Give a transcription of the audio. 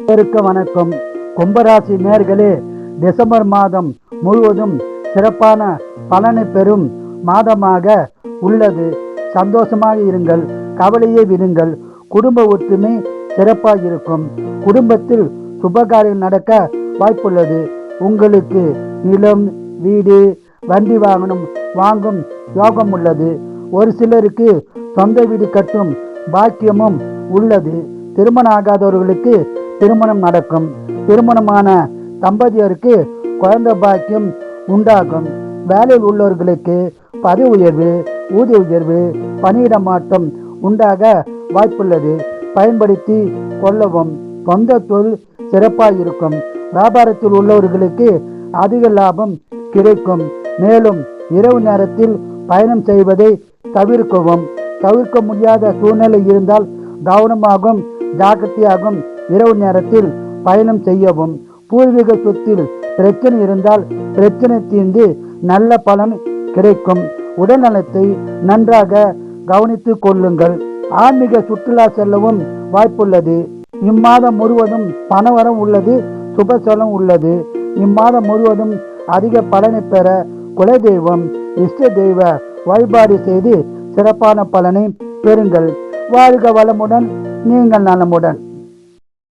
வணக்கம். கும்பராசி நேர்களே, டிசம்பர் மாதம் முழுவதும் சிறப்பான பலனை பெறும் மாதமாக உள்ளது. சந்தோஷமாக இருங்கள், கவலையை விடுங்கள். குடும்ப ஒற்றுமை சிறப்பாக இருக்கும். குடும்பத்தில் சுபகாரியம் நடக்க வாய்ப்புள்ளது. உங்களுக்கு நிலம், வீடு, வண்டி வாங்கும் யோகம் உள்ளது. ஒரு சிலருக்கு சொந்த வீடு கட்டும் பாக்கியமும் உள்ளது. திருமணம் ஆகாதவர்களுக்கு திருமணம் நடக்கும். திருமணமான தம்பதியருக்கு குழந்தை பாக்கியம் உண்டாகும். வேலையில் உள்ளவர்களுக்கு பதவி உயர்வு, ஊதிய உயர்வு, பணியிட மாற்றம் உண்டாக வாய்ப்புள்ளது. பயன்படுத்தி கொள்ளவும். சொந்த தொழில் சிறப்பாக இருக்கும். வியாபாரத்தில் உள்ளவர்களுக்கு அதிக லாபம் கிடைக்கும். மேலும் இரவு நேரத்தில் பயணம் செய்வதை தவிர்க்கவும். தவிர்க்க முடியாத சூழ்நிலை இருந்தால் கவனமாகவும் ஜாக்கிரதையாகவும் இரவு நேரத்தில் பயணம் செய்யவும். பூர்வீக சொத்தில் பிரச்சனை இருந்தால் பிரச்சனை தீர்ந்து நல்ல பலன் கிடைக்கும். உடல்நலத்தை நன்றாக கவனித்துக் கொள்ளுங்கள். ஆன்மீக சுற்றுலா செல்லவும் வாய்ப்புள்ளது. இம்மாதம் முழுவதும் பணவரம் உள்ளது, சுபசலம் உள்ளது. இம்மாதம் முழுவதும் அதிக பலனை பெற குலதெய்வம், இஷ்ட தெய்வ வழிபாடு செய்து சிறப்பான பலனை பெறுங்கள். வாழ்க வளமுடன், நீங்கள் நலமுடன்.